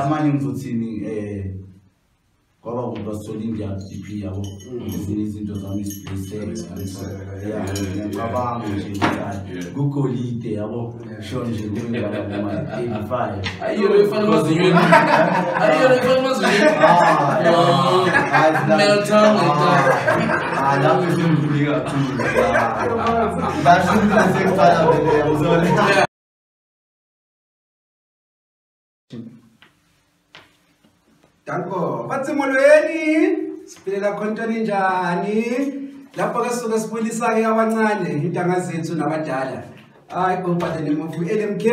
namanye ngizothini kwaba ngibasithola India DP yabo ezinye izinto zami isiplace ngiyacabanga nje kugolide yabo sho nje ngingaba kuma 85 ayiyona efana mazinyweni ayiyona efana mazinyweni meltdown lapho ngidlulika kakhulu bashintsa sekufana vele yabuzona. Danko, batsimolweni siphilela khontoni njani lapho ke suka sibulisa ke abancane intanga zethu nabadala. Hayi go by the name of LMK.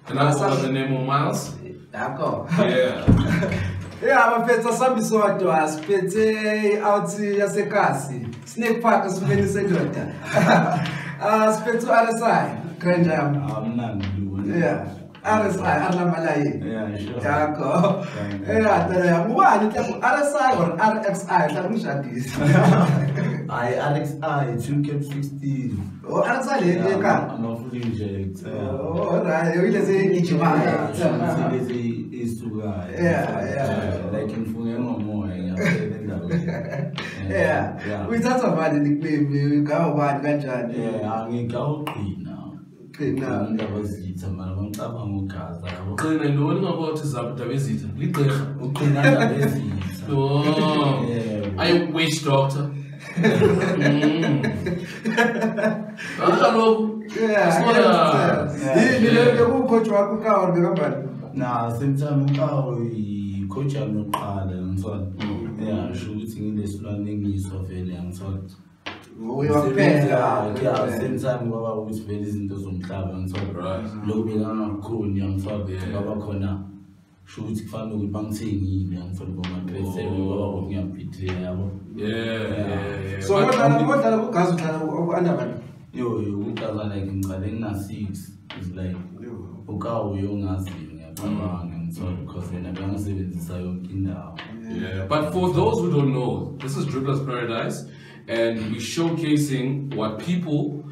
And I saw the name of Miles. Danko. Yeah. Yeah, abaphethe sambisodwa siphethe out yasekasi. Snake Park sibeni sendoda. Siphethe RSI Grand Jam. Amnandi. Yeah. RSI Arlamalayi. Yeah, sure. Danko. Yeah, tara ngubani tlaku RSI or RXI tlakumshadisa. I RXI 2K16. Oh, RSI le ka. I'm a fully inject. Oh, right. You ile se ichimaya. Yeah. Like in Fungengo Yeah. Uyithatha mali niklebe ngawubani kanjani? Yeah, ngikawuqina. Qina ndabazitha mara bangicabanga ugaza yabo. Qina intoni ngabothi zabudaba ezitha ligqirha Uqina ndabezitha. Oh. Are you witch doctor? Kaloku yini le kucoach wakho ka bekambani? Na semthana ukawo coach yami yokuqala ngithola. Yeah, sho ukuthi ngilesilwane engiyiso vele ngithola. Uyophela semthana kwaba ukuthi vele izinto zomhlaba ngithola. Lokubekana kukhona ngithola kwaba khona sho ukuthi kufanele ukuthi bangithengile ngithola boma-37 kwaba ngiyabhithela yabo. Yeah. So kodwa kugazi uhlala ku-underband. Yo, ugaza like ngicale ngina-6 is like ukawo yongaziyo ngiyacabanga ngithola because yena bengasebenzisa yonke indawo. Yeah, but for those who don't know, this is Dribblers Paradise, and we're showcasing what people,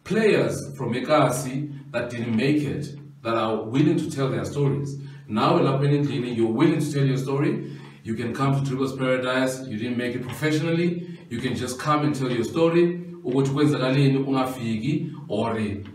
players from Ekasi that didn't make it, that are willing to tell their stories. Now, you're willing to tell your story. You can come to Dribblers Paradise. You didn't make it professionally. You can just come and tell your story. Or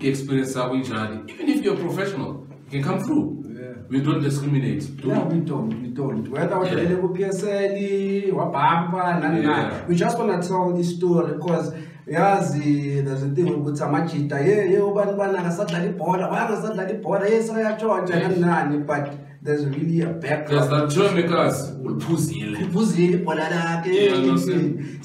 experience, even if you're a professional, you can come through. We don't discriminate. Yeah, we don't. Whether we're PSL, Wabamba, we just want to tell this story because there's a thing with Samachita. But there's really a background. There's that term because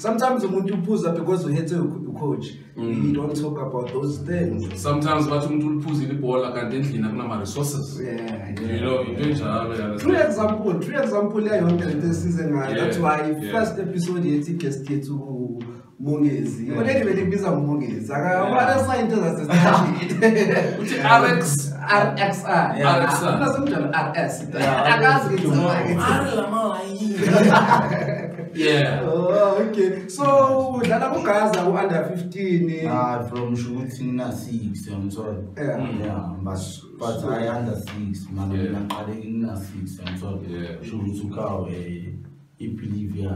sometimes we want to push up because we hate to coach. We don't talk about those things. Sometimes we want to push the ball like and then have resources. Yeah. You know, you don't True example, this season. That's why first episode you guest to Mungezi. What did you make Mungezi? What are scientists? RXR. Yeah. Oh, okay. So, Dalabukaza under 15. From shooting na 6, I'm sorry. Yeah, but I under 6, man. I'm na 6, I'm sorry. Yeah. Shooting believe you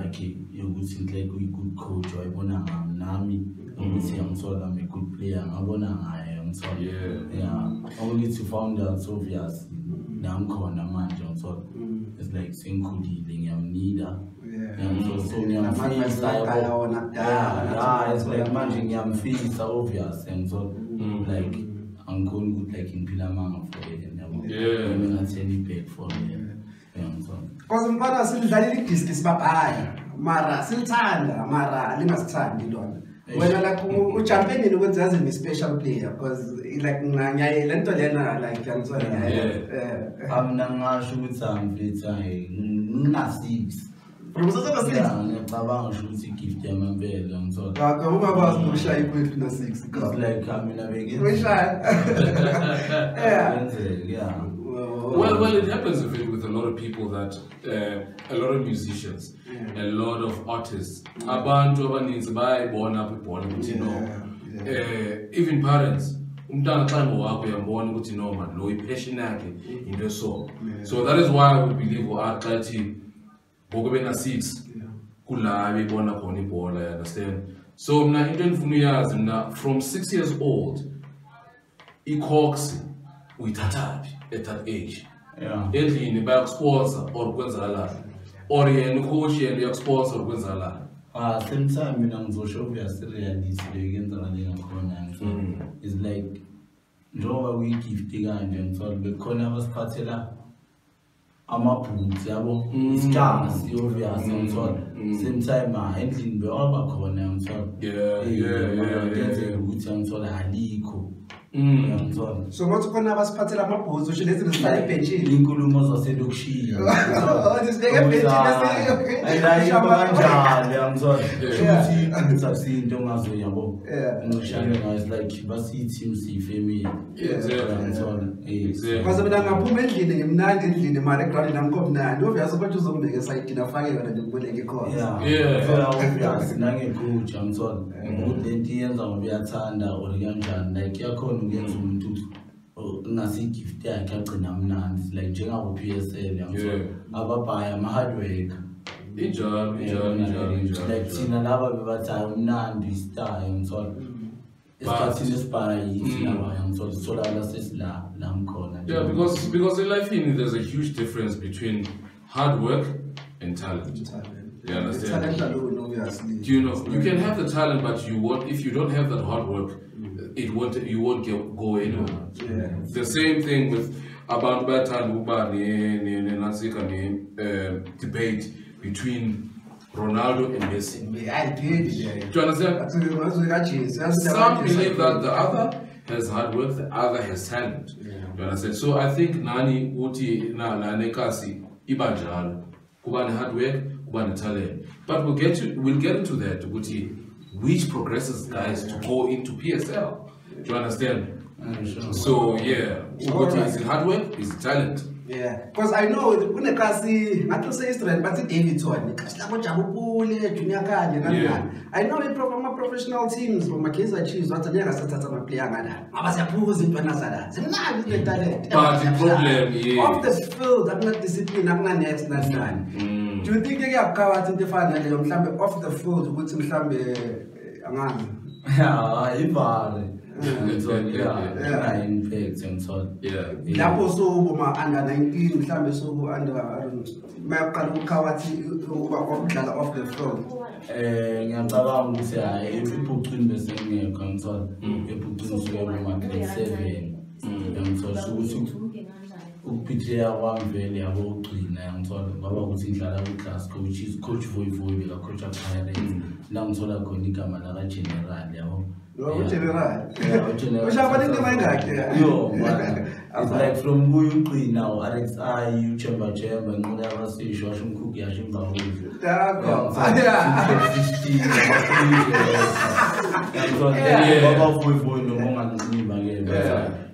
would think like a good coach. I wanna Nami. I'm sorry, I'm a good player. I am sorry. Yeah. Only to found out Soviets. Now I'm calling a man, Johnson. It's like saying good evening, I'm neither. It's like managing I'm feeling so obvious and so like I'm going good like in Pilamang for it and I'm not any paid for it. Because mpana silidlalile idiskis babhaya mara silithanda mara lingasithandi lona wena like uchampionini ukuthi yazi ni special player because like ngiyaye lento lena like yangizona amna ngasho ukuthi angifitha ngina 6 ngiyacabanga ukuthi igift yamambele ngithola ngakho ungabazi ukushaya ikwethu na 6 it's like mina beke yeah. Well, it happens with a lot of people that a lot of musicians, a lot of artists, abantu abaninzi bayayibona apha ibhola ukuthi you know, even parents umntana xa ngowakho uyambona ukuthi no man lo ipassion yakhe into so. So that is why we believe xa thi ngoku bena-6 kula bebona khona ibhola, you understand. So mna into endifuna uyazi mna from 6 years old i-Cox uyithathaphi at that age. Endlini bayakusponsor or kwenzakala or yena ucoach yena uyakusponsor or kwenzakala. Same time mina ngizosho realist bekenzakale ngakhona. It's like njengoba kuyi-gift kanje ngithola bekhona abasiphathela amabhoots yabo iscars obvious ngithola same time endlini bewabakhona ngithola kuyenzeka ukuthi ngithola alikho. So ngathi khona abasiphathela amabhoots usho lezi zihlala ebhenjini inkulumo zaselokishini nisibeke ebhenjini kanjalo yangithola ukuthi sasinto ongazo yabo ngishane ngayo like basithi siyifamily because mina ngaphuma endlini ngimnandi endlini mara eground nami komnandi obvious ukuthi uzombeka esayidini afake yona ngikuboleke ikhona obvious nangecoach ngithola ukuthi lento yenza ngoba uyathanda or kanjani like yakhona uyenza umuntu ngasi-gift yakhe agcina mnandi like njengabo PSL yangithola ababhaya ama-hard work injalo like thina laba bebathayo mnandi istar ngithola esikhathini esibhayi thina yangithola sitholakala sesila mkhona. Yeah, because in life there's a huge difference between hard work and talent. You understand? Do you know you can have the talent, but if you don't have that hard work, you won't go anywhere. The same thing with about debate between Ronaldo and Messi. Do you understand? Some believe that the other has hard work, the other has talent. You understand? So I think Nani uti na nekasi ibanjalo kubani hard work, kubani talent. But we'll get into that uti which progresses guys to go into PSL. Do you understand? So yeah, what is it hard work? Is it talent? Yeah, because I know kunekasi ngathi say Israel but Davidson kahlabo jabule junior kanye I know professional teams from Kaizer Chiefs wathanyaka sathatha ama player ngana ngaba siyaphuza intwana zala zimnandi le talent but the problem is off the field akuna discipline akuna next nani. Do you think kuyakhawa into efana leyo mhlambe off the field ukuthi mhlambe angani ibhare lapho sobo ma under 19 mhlambe sobo under mayaqala ukukhawathi ukudlala off the field. Ngiyacabanga ukuthi hayi ephucini bese ngekho ngithola ephucini suyeba ma grade 7 ngithola ukuthi ukuphithela kwami vele yabo ugcina ngithola ngoba ukuthi ngidlala ku-class coach Voivoy la coach Pirates la ngithola khona igama la general yabo. General. It's like from who you clean now, RXI, you chamber, and whatever say, Shoshin Cook, Yashimba.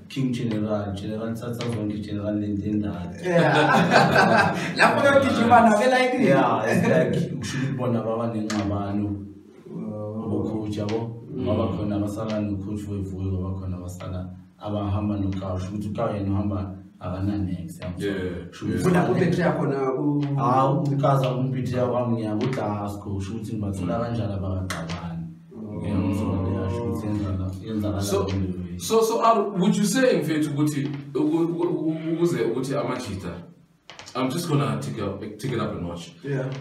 King General Sasson, General Linda. Yeah, it's like you should born about in Mabano. Coach, baba khona basala no coach Voivoy baba khona basala abahamba no coach ukuthi ukaye nohamba akana next ufuna kuphethe khona ukaza kumphethe kwami ngiyakudla coach ukuthi ngibathola kanjani abaqabani so would you say mfethu ukuthi ukuthi amajita I'm just gonna take it up a notch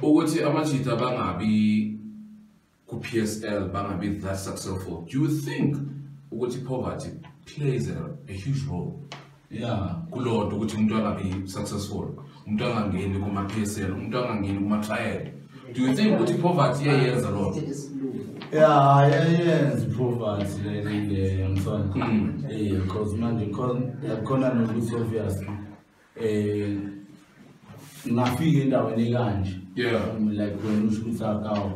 ukuthi amajita bangabi PSL bangabi that successful. Do you think ukuthi poverty plays a huge role? Yeah. Kulonto ukuthi umuntu angabi successful, umuntu angangeni kuma PSL, umuntu angangeni kuma trial. Do you think ukuthi poverty iyenza lo? Yeah, yes, poverty really ngizona. Because manje khona nokuthi obviously ngafika endaweni kanje. Yeah. Like when usho ukuthi akawo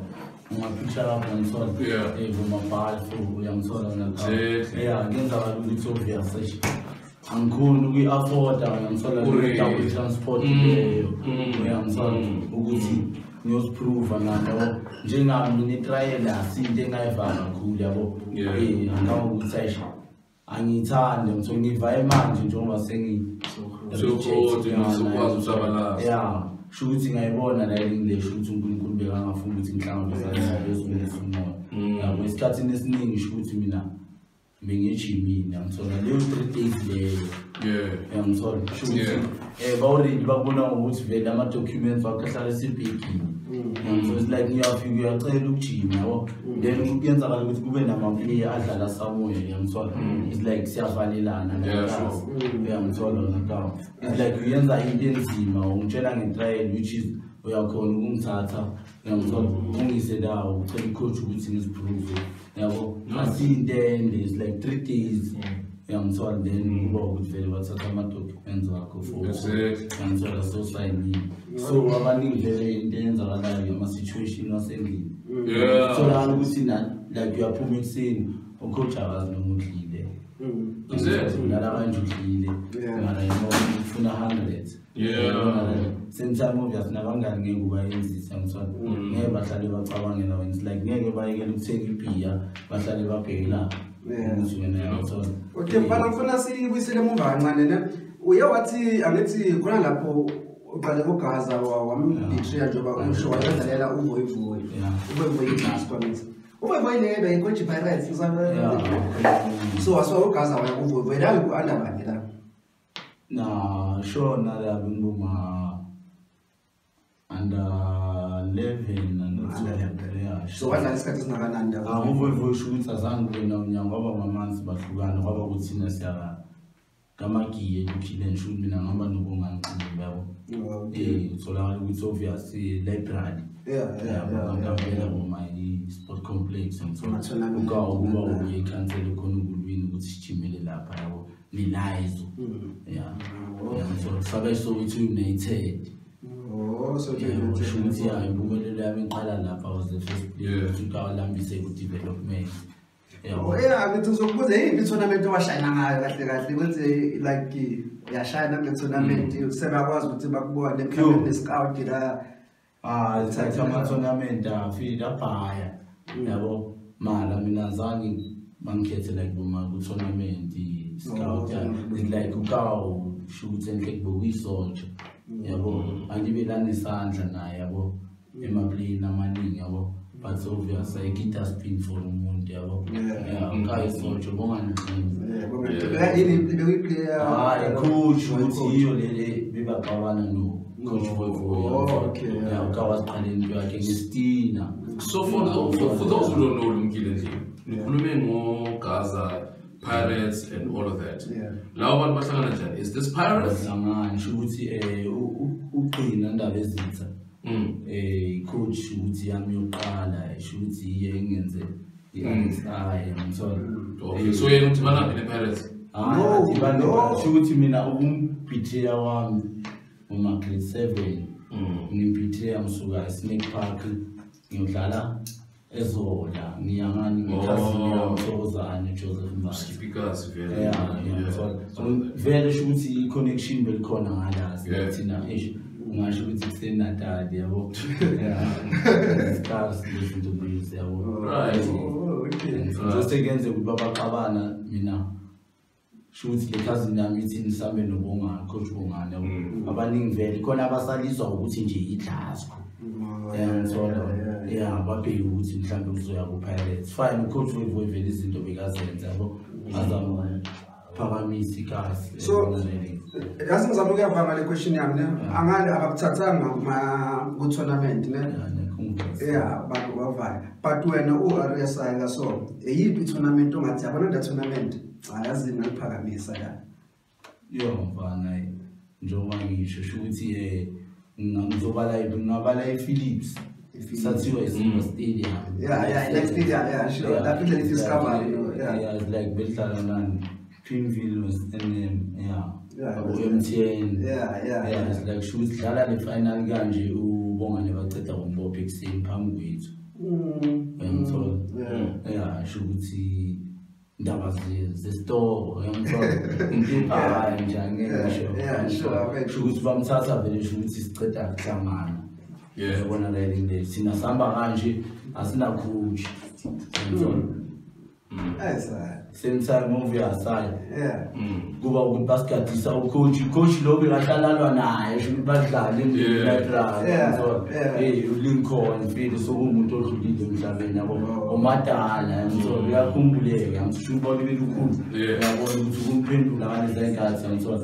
picture up and so on. Angikhona uku-afford ngiyamthola double transport ukuthi ngiyosiprova nalo njengami nitrial asinto engayivala kakhulu yabo anganga ukuthi angithande ngitho ngiva manje njengoba yeah sho ukuthi ngayibona la English ukuthi uNkulunkulu bekangafuna ukuthi ngihlangabezane lezo yabo isikhathini esiningi sho ukuthi mina bengejimini ngithola leyo 3 days leyo ngithola sho ukuthi bawalready bakubona ukuthi vele ama documents wakhahlala esibhekini so it's like ngiyafika uyacela ukujima yabo then kuyenzakala ukuthi kube namaplayer adlala somewhere ngithola it's like siyavalelana ngithola ngakawo it's like uyenza into enzima ungitshela ngetrial which is uyakhona ukungithatha ngiyamthola ungise dawo ucela icoach ukuthi ngiziprove yabo asintende it's like 3 days ngiyamthola then kuba ukuthi vele bathatha ama-documents wakho for ngiyamthola so sign so abaningi vele into eyenzakalayo ama-situation wasendlini tholakala ukuthi like uyaphuma ekuseni ucoach akazi noma udlile ulala kanje udlile mara ufuna 100 same time obviously nabangani ngeke ubayenzisa ngithola ngeke bahlale bacabange la it's like ngeke bayekele ukuthenga ibhiya bahlale babhekela ukuthi wena yawuthola okay bana ngifuna sibuyisele emuva kancane ne uye wathi angithi khona lapho uqale uGaza wambithiya njengoba umsho wayedlalela uVoyvoy iClass kwamithi uVoyvoy lebe iCoach Pirates so waswa uGaza waya uVoyvoy la ku-underbani la na shona la binguma under 11 and so wadlala isikhathi singakanani la uVoyvoy sho ukuthi azange wena unyanga kwaba ngamanzi bahlukana kwaba ukuthi thina siya kamagiye kuphile ngisho mina ngihamba nokunganqini yabo utholakala ukuthi obvious library ngavela ngoma i-sport complex ngithola ukuba uye cancel khona ukulwini ukuthi sijimele lapha yabo nilizo so sabe so United so ukuthi impumelelo yami iqala lapha was the first place ukawalambise ku-development ngithi uzokubuza yini i-tournament owashayina ngayo kahle kahle kwenze like yashayina kule tournament sebakwazi ukuthi bakubone mhlawumbe ne-scout la ithatha ama-tournament afile abhaya yabo mara mina zange bangikhethe like boma ku-tournament scout like ukawu sho ukuthi enhle kubokuyisotsha yabo angibelana isandla naye yabo emaplayini amaningi yabo but obvious ayikita spin for umuntu yabo ukayisotsha coach ukuthi iyo lele bebaqabana no coach Voyvoy ukawasiqaleni into yakhe ngestina. So for those who don't know Lumkile Ndlini, nikhulume ngoGaza Pirates and all of that. Lawo bantu bahlangana njani? Is this Pirates? Ngisho ukuthi uqina indaba ezitha. Coach ukuthi yami yoqala, isho ukuthi iye engenze i-NSI ngithola. So yena uthi bana ne Pirates? No, isho ukuthi mina ukumpithiya wami uma grade 7 ngimpithiya ngisuka eSnake Park ngiyodlala ezola ngiyangani ngikhazini yamthokozane Joseph Mbasi speakers vele sho ukuthi i-connection belikhona ngalazi thina ungasho ukuthi kuseNatal yabo stars lezinto lezi yabo so sekenze ukuba baxabana mina sho ukuthi le cousin yami ithi nisambe noBongani coach Bongani yabo abaningi vele khona abasalizwa ukuthi nje idlasko babheke ukuthi mhlawumbe kuzoya ku-Pirates fine ucoach Voyvoy vele izinto bekazenza yabo azama phakamisa ikasi. So yazi ngizama ukuyavanga le question yami ne angale abakuthathanga ku-tournament ne bantu bavaya but wena u-RSI la so eyiphi i-tournament ongathi yabona le tournament ayazi naliphakamisa la mfana njengoba ngisho sho ukuthi ngingabala iPhilips sathiwa iSimba Stadium next stadium sure definitely discover it's like bedlala nani Pimville was MTN it's like sho ukuthi dlala le final kanje uBongani baceda ngombophe ekuseni phambi kwethu ngithola sho ukuthi indaba ze-store ngiyamthola impipha njani ngisho ukuthi bamthatha vele sho ukuthi siceda kuhlangana yabona la thina sihamba kanje asina coach same time over aside Yeah. kuba ukuthi basigadisa ucoach lo bekahlalwa naye ukuthi badlale Yeah. so Lincoln mfile sokumuntu odlulile emhlabeni yabo omadala so uyakhumbuleka ngisho ubona belukhulu uyabona ukuthi kumphendula ngale zenkathi ngithola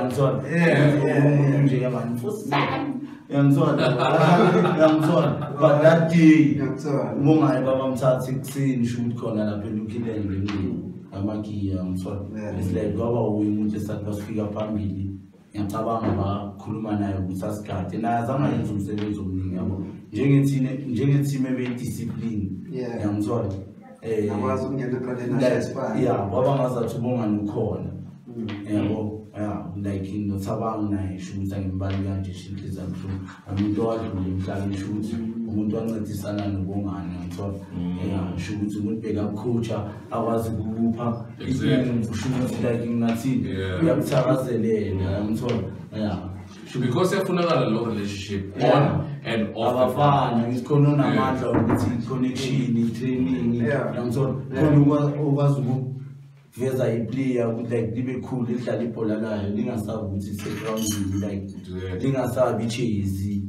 ngithola umuntu nje yamani futhi ngiyangithola but that day ungayi babamthatha ekuseni shoot khona lapha elukhileni ngemini amagiya ngithola it's like kwaba umuntu esathi basifika phambili ngiyacabanga bakhuluma naye ukuthi asikade naye azange yenze umsebenzi omningi yabo njenge-team ebe-discipline ngiyangithola akwazi ukungena eqaleni kwaba ngazathi ubongani ukhona yabo like nothabanga naye shuthi angimbali kanje shinhliziyo kabuhlungu umuntu owadlula emhlabeni shuthi umuntu wancedisana nobongani ngithola shuthi umuntu bekacoacha akwazi ukupha shuthi like ngathi uyakuthakazelela ngithola because yafunakala lo relationship on and off abafana ngisikhona namandla ukuthi connection i-training ngithola khona ukwazi veza iplayer ukuthi like libe cool idlala ibhola layo lingasabi ukuthi segroundini like lingasabi chase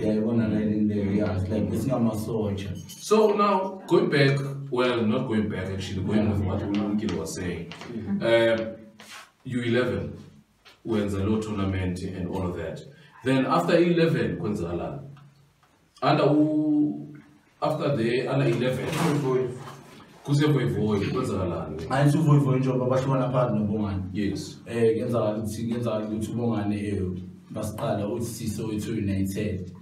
yayibona la in there like esingamasotsha. So now going back, well not going back actually, going with what Ulumkile was saying, U11 wins a low tournament and all of that, then after 11 kwenzala after the under 11 kusevoivoid kwenzakalani ayithi uvoivoid njengoba bahlukana phakathi nobongani yes kuyenzakala ukuthi ubongani basiqala uthi siso wethu United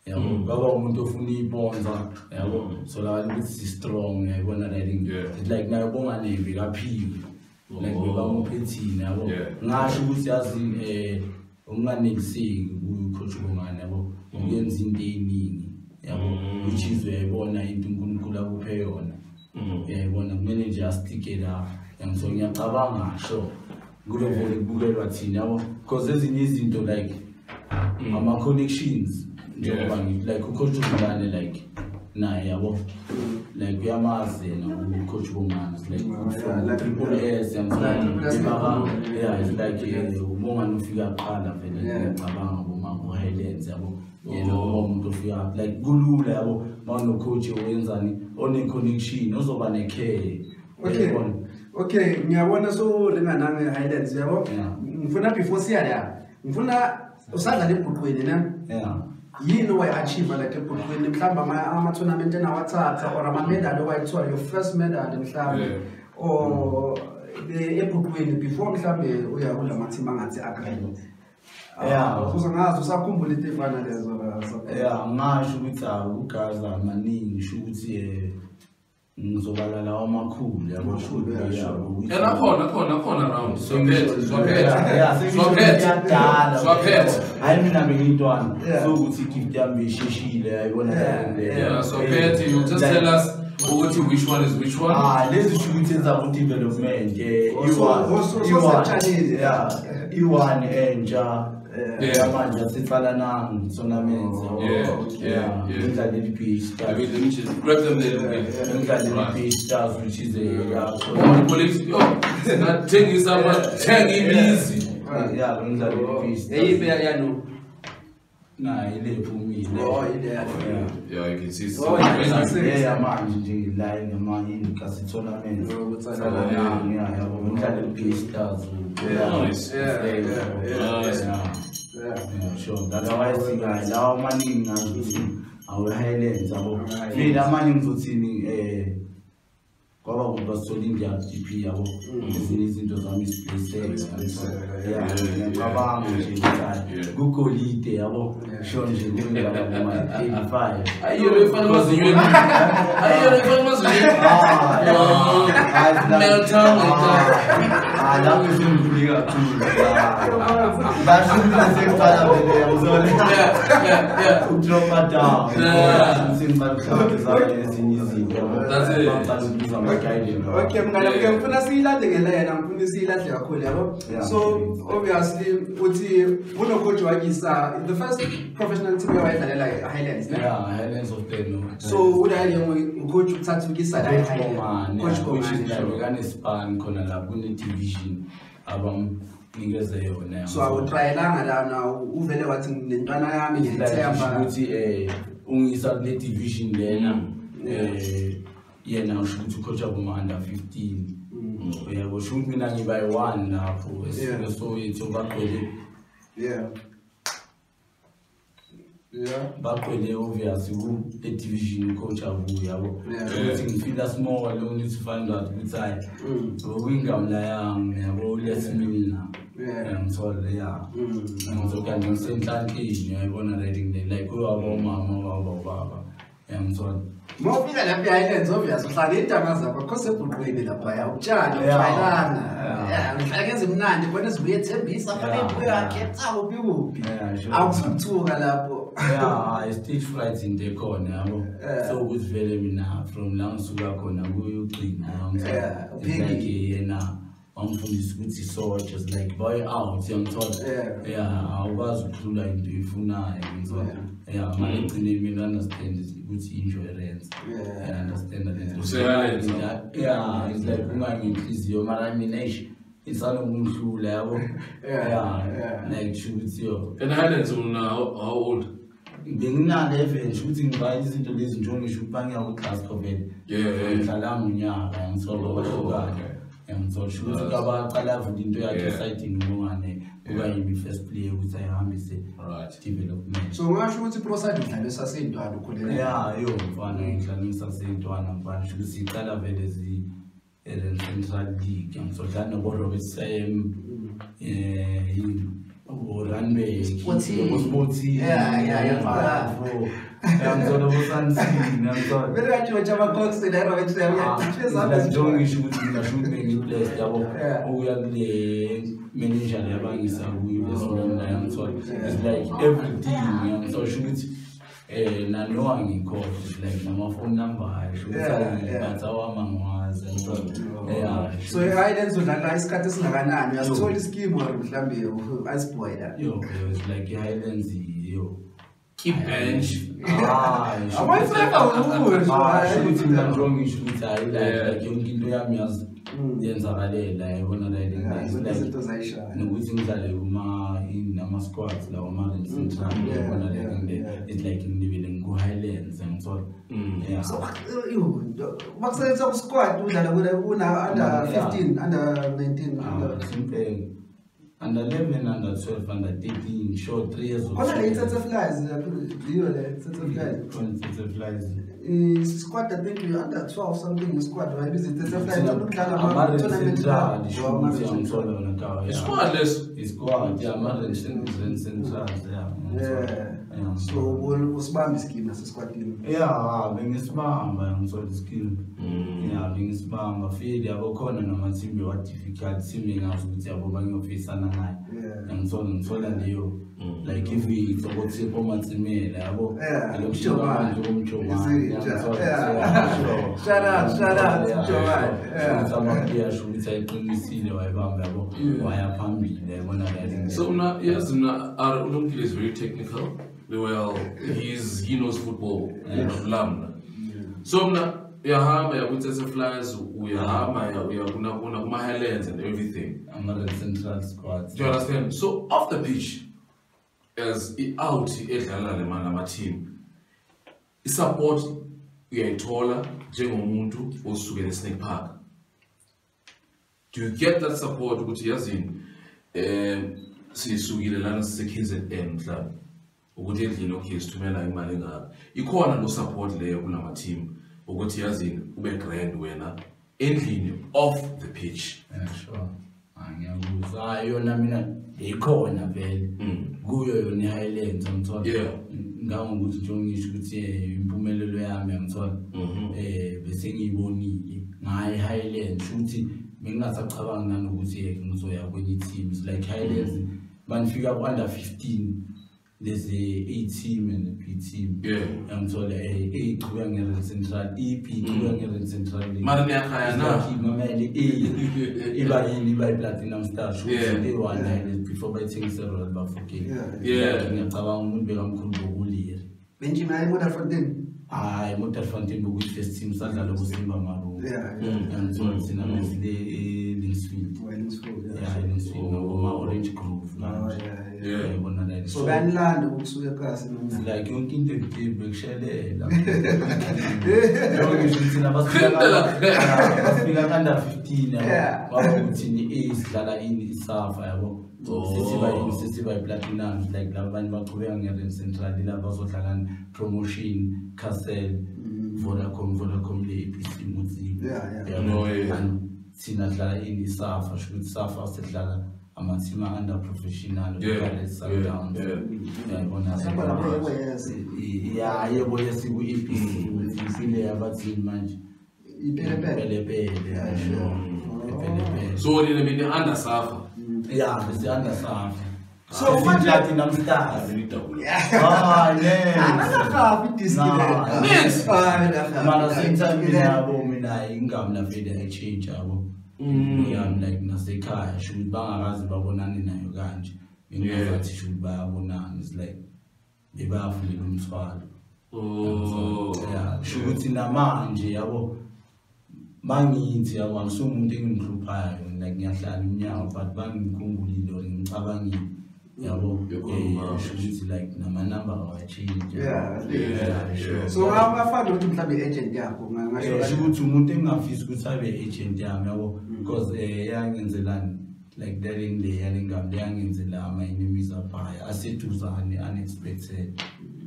yabo baba umuntu ofuna ibonza yabo so la ukuthi si strong yabona riding like nayo bongani bekaphiwe like bebamuphethina yabo ngasho ukuthi yazi unganeliseki kucoach bongani yabo uyenza into eningi yabo which is uyayibona into uNkulunkulu akuphe yona yayibona kumele nje astike la ngizonge ngiyacabanga ngisho kule vole kubukelwa thina yabo because ezinye izinto like ama connections njengoba like ucoach ubani like naye yabo like uyamazi na ucoach bongani like triple S yamsana it's like ubongani ufika qala vele ngiyacabanga boma highlights yabo yena umuntu ufika like kulula yabo mawuno coach oyenzani one connection ozoba ne care. Okay ngiyabona so lenganange highlights yabo ngifuna before siya la ngifuna usadla lebhuqweni na yini way achieve like ebhuqweni mhlamba ama tournament enawathatha or ama medal owayithola your first medal mhlamba or ebhuqweni before mhlambe uya kulama team angathi agree usangazi usakhumbula into efana lezo ngasho ukuthi ugaza amaningi sho ukuthi ngizobalala wamakhulu yabo shulu yabo khona around swaphethe hayi mina bengintwana so ukuthi gift yami isheshile ayibona swaphethe you just tell us ukuthi which one is which one lezi shukuthi zabo development iwan enja manje sifana nami tournaments ngidlala le-pitch let me just grab them there ngidlala le-pitch stars which is singathengisa amathenga ibizi ngidlala le-pitch eyiphi yano nayi lephumile you can see manje nje la ngamanye kasi tournament yabo ngidlala le-pitch stars sure otherwise guys lawa maningi ngazuthi awu highlights yabo mina manje ngizothini kwaba ngibasithola India GP yabo ezinye izinto zami isplace ngiyacabanga nje ukuthi kugolide yabo sure nje ngingaba kuma 85 ayiyona efana mazinyweni meltdown lapho sengivuli kakhulu bashukile sekufana vele yamzona udropa down sengibakhlabeza ezinye izinto okay mngane ngifuna siyilande ngelena ngifuna siyilande kakhulu yabo so obviously uthi uno coach wakisa the first professional team yawayidlalela Highlands ne? Yeah, Highlands of Tenno. So udayile coach ukuthathukisa la Coach coach Bongani kanespan khona la kune division abamnikeze yona. So awutrayelanga lana uvele wathi nentwana yami ngiyithemba ukuthi ungisa kule division lena yena usho ukuthi coach aboma under 15. Yabo sho mina ngiba yi1 lapho so yethu bagcwele bagcwele obviously ku division coach abuya yabo ukuthi ngifila small lo need to find out ukuthi hayi wingamla yami yabo lesimina ngithola ngizokanda ngisenhlanhleni yayibona reading the like wabo mama wabo baba ngithola Mofika lapha Highlands obvious uhlala intanga zakho because ebhuqweni lapha ya utshana ufayilana ngihlakeze imnandi bona sibuye ethembisa fanele buya khetha kuphi awusuthuka lapho stage fright in the corner yabo so ukuthi vele mina from la ngisuka khona kuyugcina like yena wamfundisa ukuthi so just like boy out ngithola awukwazi ukudlula into ifunayo ngithola manje ngcine mina understand ukuthi insurance understand that it's like unganginhliziyo mara mina isana umhlula yabo like ukuthi yo and Highlands how old benginale event ukuthi ngiba izinto lezi njengisho ubanya ku class covid ngihlala unyaka ngithola bahlukana ngithola ukuthi kabaqala vula into yakhe site ngomane kuba yimi first player ukuthi ayihambise development so ngasho ukuthi proside udlala esasentwana ukholela yo mfana ngihlala esasentwana mfana ukuthi iqala vele Central League ngizodlala no Robert Sam Runway sports ngizona bosansini ngizona vele kajoja amacox la Robert Sam uyaqhubeza ngisho ukuthi ngashuthi bengiplace yabo uya kule manager yabangisa kuyo lesona ngithola it's like everything ngiyamthola ukuthi nanowa ngikhohle like nama phone number ayisho ukuthi bathawa mangwazi so Highlands udlala isikhathi esingakanani uyasithola ischeme or mhlambe aspoiler it's like Highlands keep bench awayifaka ukuthi mina wrong issue ukuthi hayi like yonke into yami yazi yenzakalela yabona izinto zayishaya nokuthi ngidlale nama squads lawo ama central yabona it's like ngibile ngu Highlands ngithola so bakusetsa ku squad udlala kuna under 15 under 19 simple under 11 under 12 under 13 short 3 years old kona le Tsetse Flies yiyo le Tsetse Flies squad I think you under 12 something squad right is Tsetse Flies ukudlala ama tournament squad ama central so usibamba ischeme nase squadini bengisibamba ngithola iskill bengisibamba field yabo khona nama team wa difficult team ngazi ukuthi yabo bangiyofisana naye ngithola leyo like if it's ukuthi pomatsimela yabo Jomani shout out Jomani sama sho ukuthi ayiqinisile wayibamba yabo wayaphambili yabona la so una yes na Ulumkile is very technical. Well, he knows football. So mna uyahamba ya Tsetse Flies uyahamba ya kuna kuma Highlands and everything. I'm not a central squad. Do you understand? So off the pitch, as out edlala le mana ma team, support uyayithola njengomuntu osuke eSnake Park. Do you get that support ukuthi yazini sisukile lana siseKZN mhlawumbe ukuthi endlini okay sithumela imali engaka ikhona no support leyo kulama team ukuthi yazini ube grand wena endlini off the pitch sure angiyabuza yona mina ikhona vele kuyo yona Highlands ngithola ngangokuthi njengisho ukuthi impumelelo yami ngithola bese ngiyibonile ngayi Highlands ukuthi bengingasacabanga nokuthi ngizoya kwenye teams like Highlands banifika ku under 15 there's a team and a B team. Yeah. So the A Kuang Central, EP Kuang Central. Marnia Mamma, by Platinum Star. They one before by things several Bafuki. Benjamin Motorfontaine. I Motorfontaine with the team Santa Simba Maru. And so it's in a Linksfield. Yeah, Linksfield, Orange Grove. So then land looks like like you can take the shell. Under 15, is that in South. Sisi by Platinum, like Lavan Bakuang and Central Dinavasotalan, Promotion, Castle, Vodacom, the APC Muzi, and Sinatla in the South, I should suffer Setlala, Amatima under professional, sometimes. Yeah, I always see APC with Philly Abatin Manch. So, it will be the under Safa. Yeah, it's the understaff. So what Platinum Stars? Ah, yes. Yes. Man, since I'm in a woman, I income na fede exchange. I'm like Naseka, should buy a Razababonan in Uganda. You should buy a bonan. It's like the baffling room swallow. Oh, yeah, shoot in a man, Jabo. Bangi I want some thing to buy like Yasha, but Bang Kumbuli or Abangi. Should like number or change. Yeah, sure. So, how far do you have the agent? Yeah, she would to Mutim of his good have agent because a young in the land like during the Ellingham, the young in the land, my name is Apaya. I said to the unexpected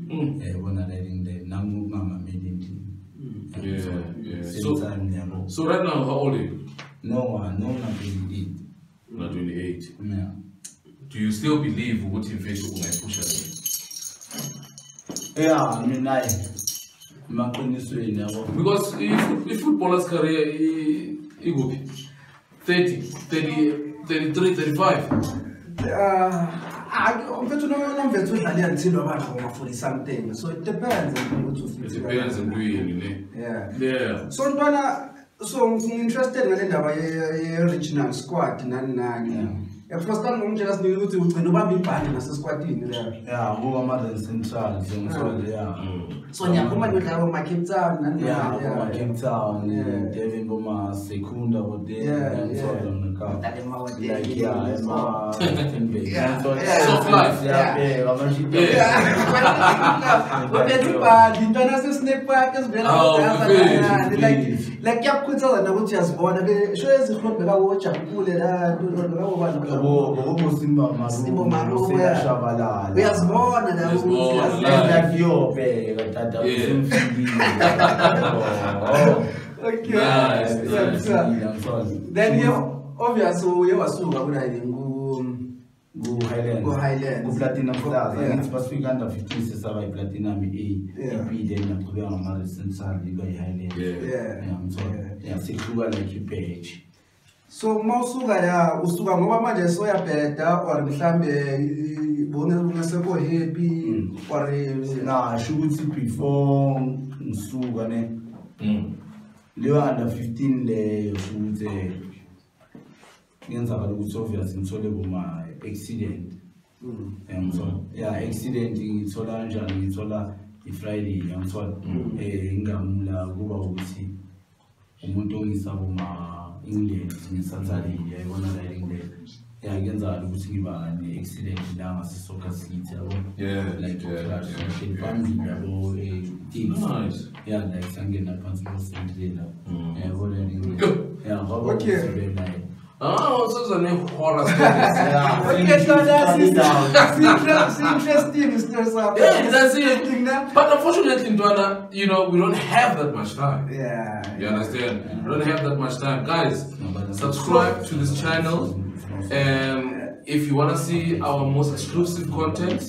when I letting the Namu Mama made it. So right now, how old are you? No, not 28. Not 28. Yeah. Do you still believe what you face when I push it? Yeah, I mean, because if footballer's career, he will be 30, 33, 35. I'm for something, so it depends on what you depends on doing. Yeah. So I'm interested in the original squad. First time I'm just new to nobody buying a squad in there. Yeah, who am I Central? So yeah, come with my Cape Town and my Cape Town, Devin Boma, Secunda, what they on the car. Soft life. Like you could tell that I was just born. Show us the front of watch and pull it out. We are born and I was like your pay. Okay. Then you obviously you are so Go Highland. Go Platinum Stars. I think Pacific under 15 is by Platinum A. EP then to be on Madison Sally by Highland. Yeah, secure like you page. So mawusuka la usuka ngoba manje soyabheda or mhlambe bonelungase ko happy or na shukuthi before ngisuka ne leyo under 15 leyo ukuthi ngenzakala ukuthi obviously ngithole kuma accident. Accident ngithola kanjani ngithola iFriday ngithola ingamula kuba ukuthi umuntu ongisaba ma England ngisathali yayibona la England ngenzakala ukuthi ngiba ne accident la ngasisoccer city like family yabo teams like sangena phansi kosendlela yabona okay. So it's a horror story. Okay, so that's interesting. Yeah, that's it. But unfortunately, Ndwana, we don't have that much time. Yeah. You understand? We don't have that much time. Guys, subscribe to this channel. If you want to see our most exclusive content,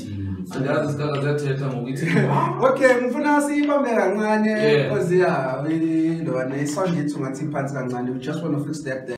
and the other guys that tell them okay, mfuna siyibambe kancane because we just want to fix that.